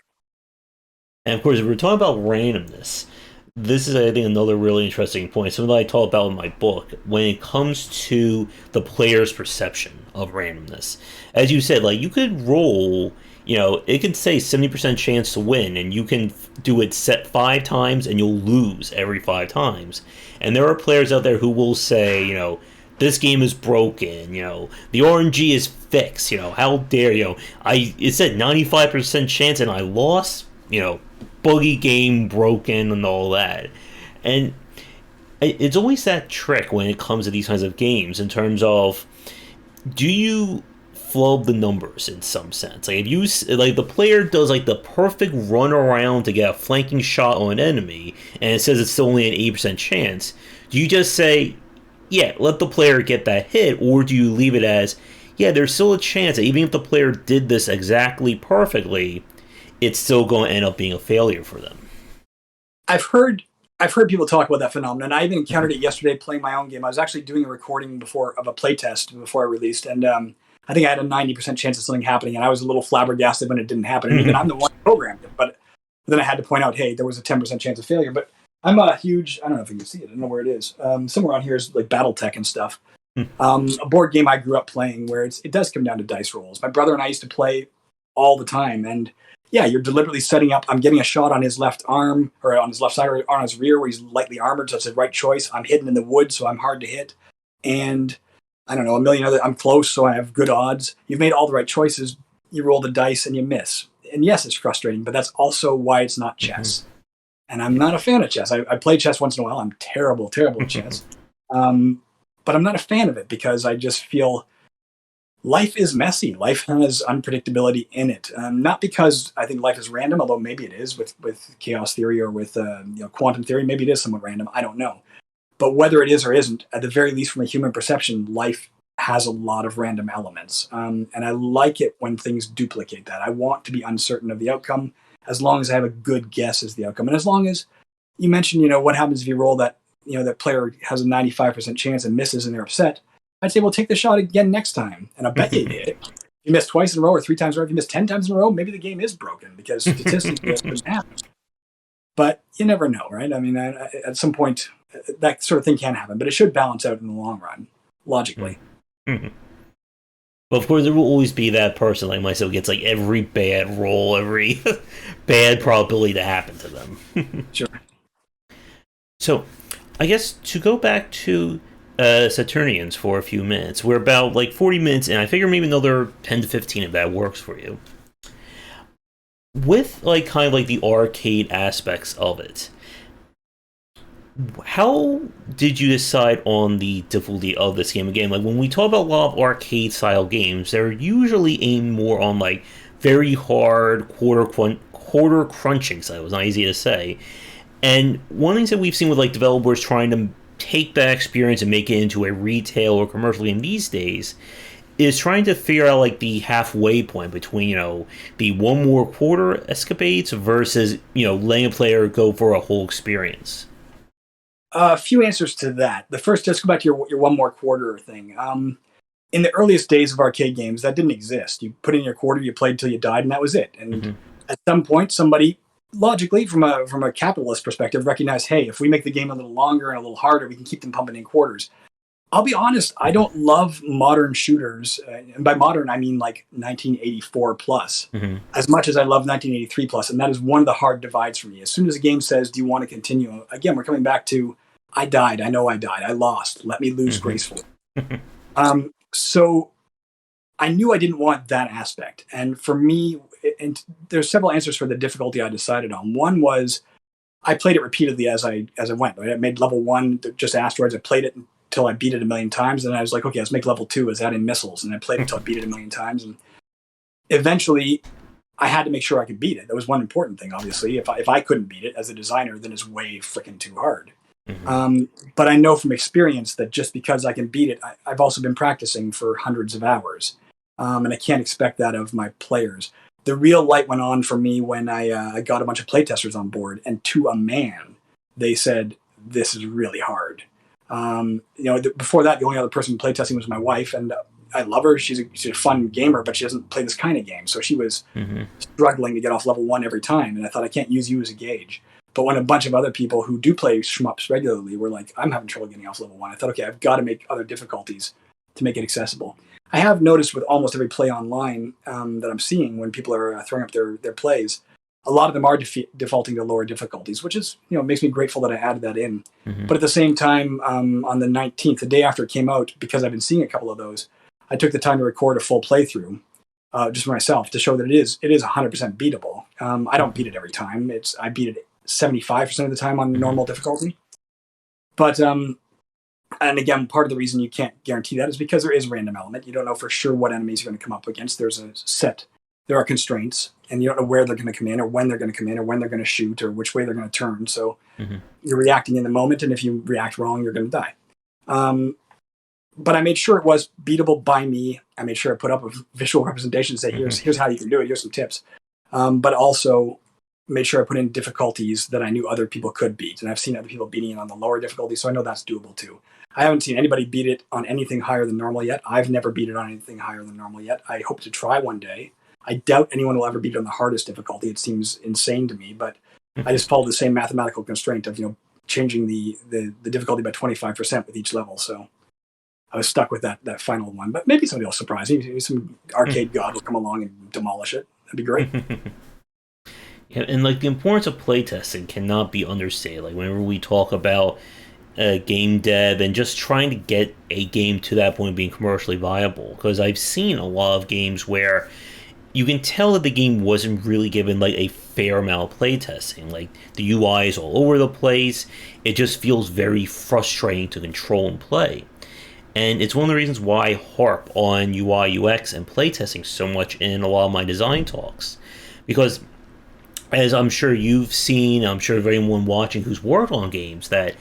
And of course, if we're talking about randomness, this is, I think, another really interesting point, something that I talk about in my book, when it comes to the player's perception of randomness. As you said, you could roll, it can say 70% chance to win, and you can do it set 5 times, and you'll lose every 5 times. And there are players out there who will say, this game is broken. The RNG is fixed. How dare it said 95% chance, and I lost. Buggy game, broken, and all that. And it's always that trick when it comes to these kinds of games in terms of, do you flub the numbers in some sense? Like, if you the player does the perfect run around to get a flanking shot on an enemy, and it says it's still only an 80% chance, do you just say, yeah, let the player get that hit, or do you leave it as, yeah, there's still a chance that even if the player did this exactly perfectly, it's still going to end up being a failure for them? I've heard people talk about that phenomenon. I even encountered it yesterday playing my own game. I was actually doing a recording of a playtest before I released, and I think I had a 90% chance of something happening, and I was a little flabbergasted when it didn't happen. And even I'm the one who programmed it, but then I had to point out, hey, there was a 10% chance of failure. But I'm a huge, I don't know if you can see it, I don't know where it is. Somewhere on here is like BattleTech and stuff. A board game I grew up playing where it does come down to dice rolls. My brother and I used to play all the time, and yeah, you're deliberately setting up. I'm getting a shot on his left arm, or on his left side, or on his rear, where he's lightly armored, so it's the right choice. I'm hidden in the woods, so I'm hard to hit. And I don't know, a million other. I'm close, so I have good odds. You've made all the right choices. You roll the dice and you miss. And yes, it's frustrating, but that's also why it's not chess. And I'm not a fan of chess. I play chess once in a while. I'm terrible at chess. But I'm not a fan of it because I just feel life is messy. Life has unpredictability in it. Not because I think life is random, although maybe it is with chaos theory or with quantum theory. Maybe it is somewhat random. I don't know. But whether it is or isn't, at the very least from a human perception, life has a lot of random elements. And I like it when things duplicate that. I want to be uncertain of the outcome as long as I have a good guess as the outcome. And as long as you mentioned, what happens if you roll that, that player has a 95% chance and misses and they're upset, I'd say, well, take the shot again next time. And I bet you hit it. If you miss twice in a row or 3 times in a row, if you miss 10 times in a row, maybe the game is broken because statistically it doesn't happen. But you never know, right? I mean, at some point, that sort of thing can happen, but it should balance out in the long run, logically. Mm-hmm. But of course, there will always be that person like myself who gets every bad roll, every bad probability to happen to them. Sure. So, I guess to go back to Saturnians for a few minutes, we're about 40 minutes, and I figure maybe another 10 to 15 if that works for you. With the arcade aspects of it, how did you decide on the difficulty of this game? Again, when we talk about a lot of arcade style games, they're usually aimed more on very hard quarter crunching style. It's not easy to say. And one of the things that we've seen with developers trying to take that experience and make it into a retail or commercial game these days is trying to figure out the halfway point between the one more quarter escapades versus letting a player go for a whole experience. A few answers to that. The first, just go back to your one more quarter thing. In the earliest days of arcade games, that didn't exist. You put in your quarter, you played till you died, and that was it. And at some point, somebody logically, from a capitalist perspective, recognized, hey, if we make the game a little longer and a little harder, we can keep them pumping in quarters. I'll be honest, I don't love modern shooters, and by modern I mean 1984 plus, as much as I love 1983 plus, and that is one of the hard divides for me. As soon as a game says, do you want to continue? Again, we're coming back to, I died, I know I died, I lost, let me lose gracefully. So I knew I didn't want that aspect, and for me, and there's several answers for the difficulty I decided on. One was, I played it repeatedly as I went. Right? I made level 1 just asteroids, I played it until I beat it a million times. And I was like, okay, let's make level 2. Let's add in missiles. And I played it until I beat it a million times. And eventually, I had to make sure I could beat it. That was one important thing, obviously. If I couldn't beat it as a designer, then it's way freaking too hard. But I know from experience that just because I can beat it, I've also been practicing for hundreds of hours. And I can't expect that of my players. The real light went on for me when I got a bunch of playtesters on board. And to a man, they said, this is really hard. Before that, the only other person playtesting was my wife, and I love her. She's a fun gamer, but she doesn't play this kind of game. So she was struggling to get off level 1 every time. And I thought, I can't use you as a gauge. But when a bunch of other people who do play shmups regularly were like, I'm having trouble getting off level 1, I thought, okay, I've got to make other difficulties to make it accessible. I have noticed with almost every play online that I'm seeing when people are throwing up their plays, a lot of them are defaulting to lower difficulties, which is, makes me grateful that I added that in. Hmm. But at the same time, on the 19th, the day after it came out, because I've been seeing a couple of those, I took the time to record a full playthrough just for myself to show that it is 100% beatable. I don't beat it every time. I beat it 75% of the time on Hmm. normal difficulty. But and again, part of the reason you can't guarantee that is because there is a random element. You don't know for sure what enemies you're going to come up against. There are constraints, and you don't know where they're going to come in, or when they're going to come in, or when they're going to shoot, or which way they're going to turn. So Hmm. you're reacting in the moment, and if you react wrong, you're going to die. But I made sure it was beatable by me. I made sure I put up a visual representation to say, Hmm. here's how you can do it. Here's some tips. But also made sure I put in difficulties that I knew other people could beat. And I've seen other people beating it on the lower difficulty, so I know that's doable too. I haven't seen anybody beat it on anything higher than normal yet. I've never beat it on anything higher than normal yet. I hope to try one day. I doubt anyone will ever beat it on the hardest difficulty. It seems insane to me, but I just follow the same mathematical constraint of, changing the difficulty by 25% with each level. So I was stuck with that final one. But maybe somebody will surprise me. Maybe some arcade god will come along and demolish it. That'd be great. Yeah, and like the importance of playtesting cannot be understated. Like whenever we talk about game dev and just trying to get a game to that point of being commercially viable, because I've seen a lot of games where you can tell that the game wasn't really given like a fair amount of playtesting. Like the UI is all over the place. It just feels very frustrating to control and play. And it's one of the reasons why I harp on UI, UX, and playtesting so much in a lot of my design talks. Because, as I'm sure you've seen, I'm sure everyone watching who's worked on games, that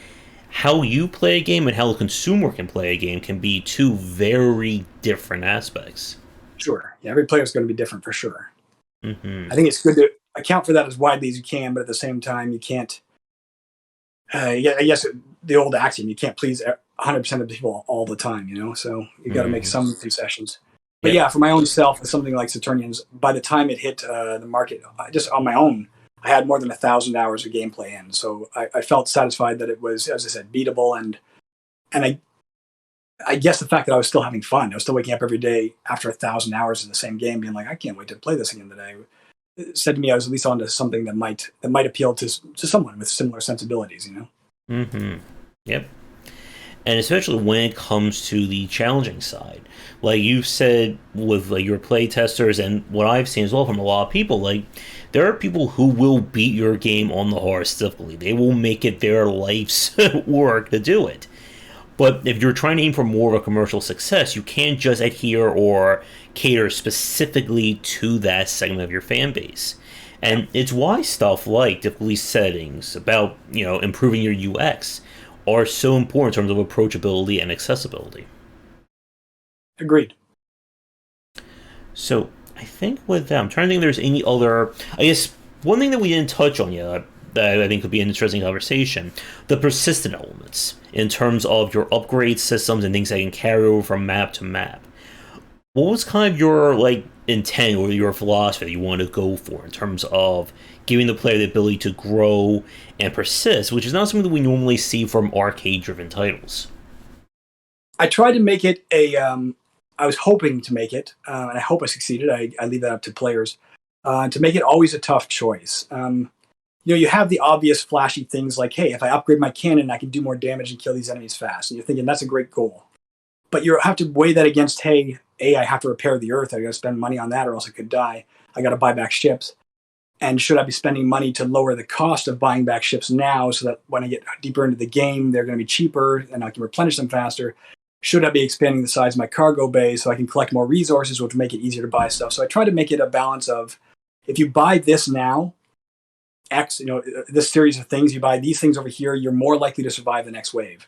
how you play a game and how the consumer can play a game can be two very different aspects. Sure. Yeah, every player is going to be different for sure. Hmm. I think it's good to account for that as widely as you can, but at the same time, you can't. Yeah, I guess the old axiom: you can't please 100% of the people all the time. So you got to make Hmm. some concessions. But Yep. yeah, for my own self, with something like Saturnians, by the time it hit the market, just on my own, I had more than 1,000 hours of gameplay in. So I felt satisfied that it was, as I said, beatable, and I guess the fact that I was still having fun, I was still waking up every day after 1,000 hours in the same game, being like, I can't wait to play this again today. It said to me I was at least onto something that might appeal to someone with similar sensibilities. Hmm. Yep. And especially when it comes to the challenging side, like you've said with like your play testers and what I've seen as well from a lot of people, like there are people who will beat your game on the hardest difficulty. They will make it their life's work to do it. But if you're trying to aim for more of a commercial success, you can't just adhere or cater specifically to that segment of your fan base. Yeah, And it's why stuff like difficulty settings, about improving your UX, are so important in terms of approachability and accessibility. agreed. So I think with that, I'm trying to think if there's any other. I guess one thing that we didn't touch on yet that I think could be an interesting conversation: the persistent elements in terms of your upgrade systems and things that can carry over from map to map. What was kind of your like intent or your philosophy that you wanted to go for in terms of giving the player the ability to grow and persist, which is not something that we normally see from arcade-driven titles. I tried to make it a. I was hoping to make it, and I hope I succeeded. I leave that up to players to make it always a tough choice. You have the obvious flashy things like, hey, if I upgrade my cannon, I can do more damage and kill these enemies fast. And you're thinking that's a great goal. But you have to weigh that against, hey, I have to repair the Earth. I got to spend money on that, or else I could die. I got to buy back ships. And should I be spending money to lower the cost of buying back ships now, so that when I get deeper into the game, they're going to be cheaper and I can replenish them faster? Should I be expanding the size of my cargo bay so I can collect more resources, which would make it easier to buy stuff? So I try to make it a balance of, if you buy this now, X, this series of things, you buy these things over here, you're more likely to survive the next wave.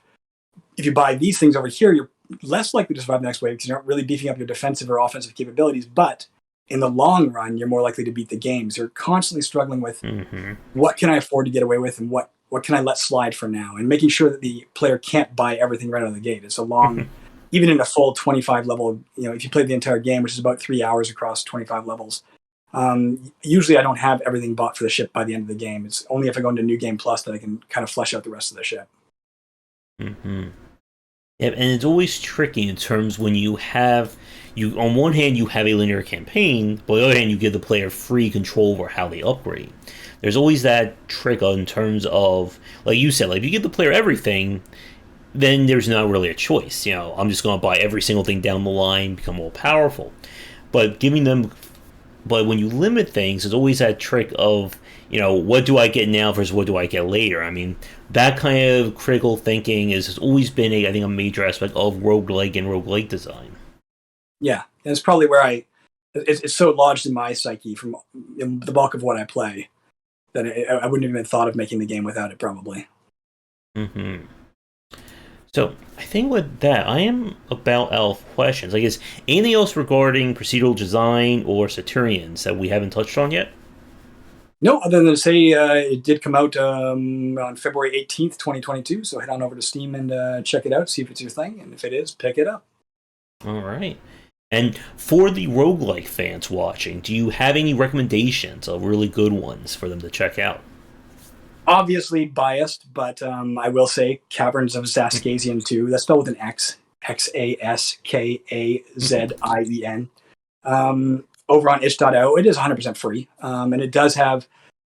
If you buy these things over here, you're less likely to survive the next wave because you're not really beefing up your defensive or offensive capabilities. But in the long run, you're more likely to beat the games. You're constantly struggling with, Mm-hmm. what can I afford to get away with, and what can I let slide for now, and making sure that the player can't buy everything right out of the gate. It's a long, even in a full 25 level, if you play the entire game, which is about 3 hours across 25 levels, usually I don't have everything bought for the ship by the end of the game. It's only if I go into New Game Plus that I can kind of flesh out the rest of the ship. Mm-hmm. Yeah, and it's always tricky in terms when you have you on one hand you have a linear campaign, but on the other hand you give the player free control over how they upgrade. There's always that trick in terms of, like you said, like if you give the player everything, then there's not really a choice. I'm just going to buy every single thing down the line, become more powerful. But giving them, but when you limit things, there's always that trick of, what do I get now versus what do I get later? I mean, that kind of critical thinking has always been, I think, a major aspect of roguelike and roguelike design. Yeah, and it's probably where it's so lodged in my psyche from the bulk of what I play that I wouldn't have even thought of making the game without it, probably. Mm-hmm. So I think with that, I am about out of questions. I guess anything else regarding procedural design or Saturnians that we haven't touched on yet? No, other than to say it did come out on February 18th, 2022. So head on over to Steam and check it out, see if it's your thing. And if it is, pick it up. All right. And for the roguelike fans watching, do you have any recommendations of really good ones for them to check out? Obviously biased, but I will say Caverns of Zaskazien 2. That's spelled with an X. Xaskazien. Over on itch.io. It is 100% free. And it does have,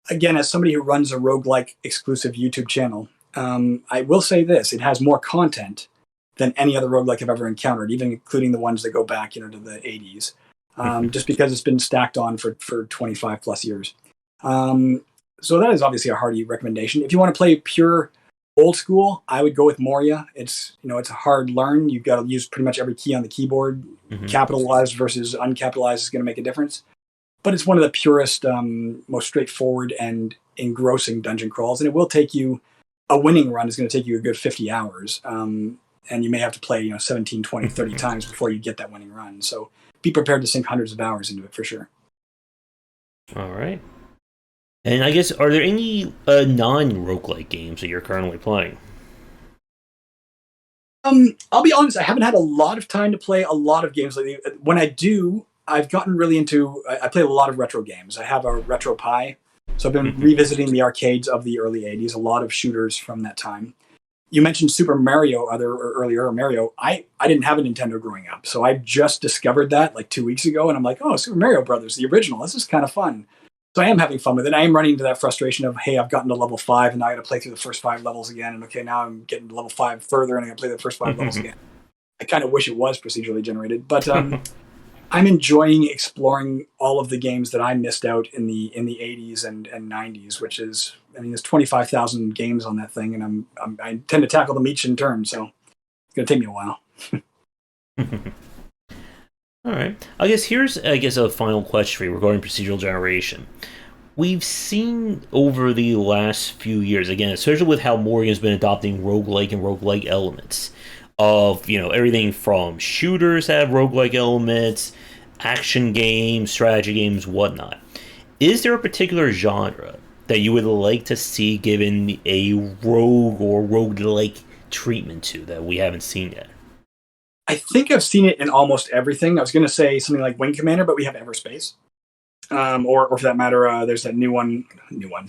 again, as somebody who runs a roguelike exclusive YouTube channel, I will say this. It has more content than any other roguelike I've ever encountered, even including the ones that go back, to the 80s, just because it's been stacked on for 25 plus years. So that is obviously a hearty recommendation. If you want to play pure old school, I would go with Moria. It's it's a hard learn. You've got to use pretty much every key on the keyboard. Mm-hmm. Capitalized versus uncapitalized is going to make a difference. But it's one of the purest, most straightforward and engrossing dungeon crawls, and it will take you. A winning run is going to take you a good 50 hours, and you may have to play 17, 20, 30 times before you get that winning run. So be prepared to sink hundreds of hours into it for sure. All right. And I guess, are there any non-roguelike games that you're currently playing? I'll be honest, I haven't had a lot of time to play a lot of games lately. When I do, I've gotten really into, I play a lot of retro games. I have a Retro Pi, so I've been revisiting the arcades of the early 80s, a lot of shooters from that time. You mentioned Super Mario earlier, or Mario. I didn't have a Nintendo growing up, so I just discovered that like 2 weeks ago, and I'm like, oh, Super Mario Brothers, the original. This is kind of fun. So I am having fun with it. I am running into that frustration of, hey, I've gotten to level 5 and now I got to play through the first 5 levels again. And okay, now I'm getting to level 5 further and I got to play the first 5 levels again. I kind of wish it was procedurally generated, but I'm enjoying exploring all of the games that I missed out in the 80s and 90s, which is, there's 25,000 games on that thing, and I tend to tackle them each in turn. So it's going to take me a while. All right. I guess here's, a final question for you regarding procedural generation. We've seen over the last few years, again, especially with how Morgan's been adopting roguelike and roguelike elements of, everything from shooters that have roguelike elements, action games, strategy games, whatnot. Is there a particular genre that you would like to see given a rogue or roguelike treatment to that we haven't seen yet? I think I've seen it in almost everything. I was going to say something like Wing Commander, but we have Everspace. Or for that matter, there's that new one,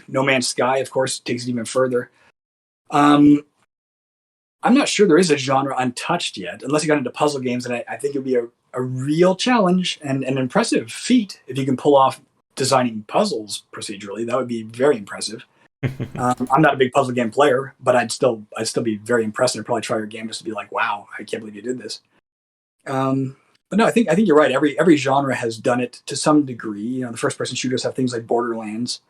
No Man's Sky, of course, takes it even further. I'm not sure there is a genre untouched yet, unless you got into puzzle games, and I think it would be a real challenge and an impressive feat if you can pull off designing puzzles procedurally. That would be very impressive. I'm not a big puzzle game player, but I'd still be very impressed, and I'd probably try your game just to be like, wow, I can't believe you did this. But no, I think you're right. Every genre has done it to some degree. The first person shooters have things like Borderlands.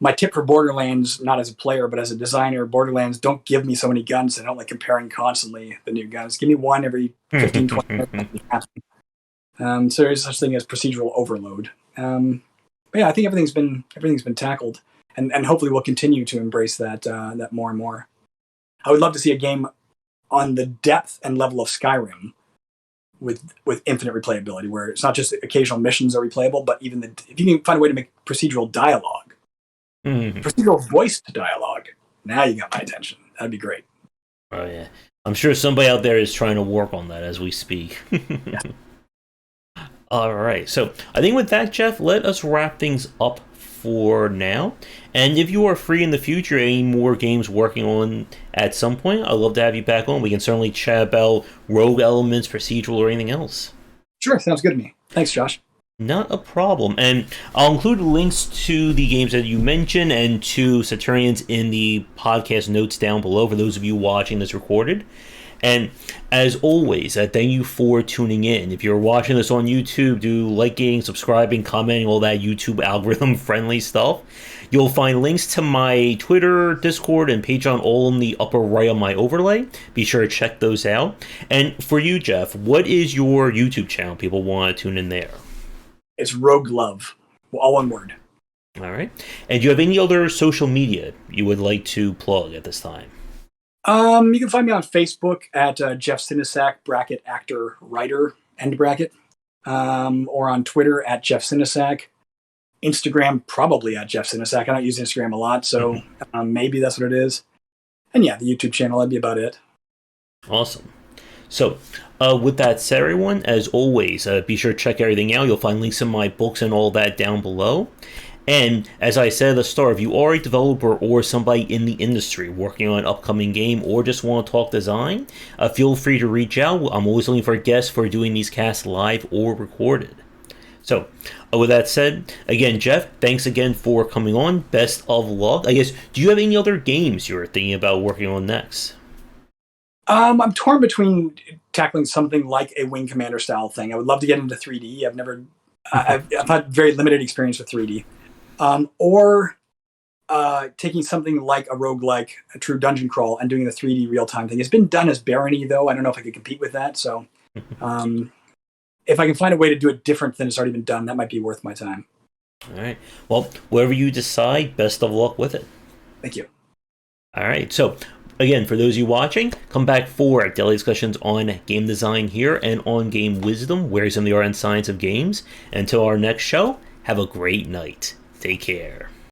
My tip for Borderlands, not as a player, but as a designer, Borderlands, don't give me so many guns. I don't like comparing constantly the new guns. Give me one every 15, 20 minutes. So there's such thing as procedural overload. But yeah, I think everything's been tackled, and hopefully we'll continue to embrace that more and more. I would love to see a game on the depth and level of Skyrim with infinite replayability, where it's not just occasional missions are replayable, but even if you can find a way to make procedural dialogue, procedural voiced dialogue, now you got my attention. That'd be great. Oh yeah, I'm sure somebody out there is trying to work on that as we speak. Yeah. All right, so I think with that, Jeff, let us wrap things up for now. And if you are free in the future, any more games working on at some point, I'd love to have you back on. We can certainly chat about rogue elements, procedural, or anything else. Sure, sounds good to me. Thanks, Josh. Not a problem. And I'll include links to the games that you mentioned and to Saturnians in the podcast notes down below for those of you watching this recorded. And as always, thank you for tuning in. If you're watching this on YouTube, do liking, subscribing, commenting, all that YouTube algorithm-friendly stuff. You'll find links to my Twitter, Discord, and Patreon all in the upper right on my overlay. Be sure to check those out. And for you, Jeff, what is your YouTube channel? People want to tune in there. It's Rogue Love, all one word. All right. And do you have any other social media you would like to plug at this time? You can find me on Facebook at Jeff Sinasac, actor, writer, end bracket. Or on Twitter at Jeff Sinasac. Instagram, probably at Jeff Sinasac. I don't use Instagram a lot, so maybe that's what it is. And yeah, the YouTube channel, that'd be about it. Awesome. So, with that said, everyone, as always, be sure to check everything out. You'll find links in my books and all that down below. And as I said at the start, if you are a developer or somebody in the industry working on an upcoming game or just want to talk design, feel free to reach out. I'm always looking for guests for doing these casts live or recorded. So, with that said, again, Jeff, thanks again for coming on. Best of luck. I guess, do you have any other games you're thinking about working on next? I'm torn between tackling something like a Wing Commander style thing. I would love to get into 3D. I've had very limited experience with 3D. Or taking something like a roguelike, a true dungeon crawl, and doing the 3D real-time thing. It's been done as Barony, though. I don't know if I could compete with that. So if I can find a way to do it different than it's already been done, that might be worth my time. All right. Well, whatever you decide, best of luck with it. Thank you. All right. So, again, for those of you watching, come back for daily discussions on game design here and on game wisdom, where some of the art and science of games. Until our next show, have a great night. Take care.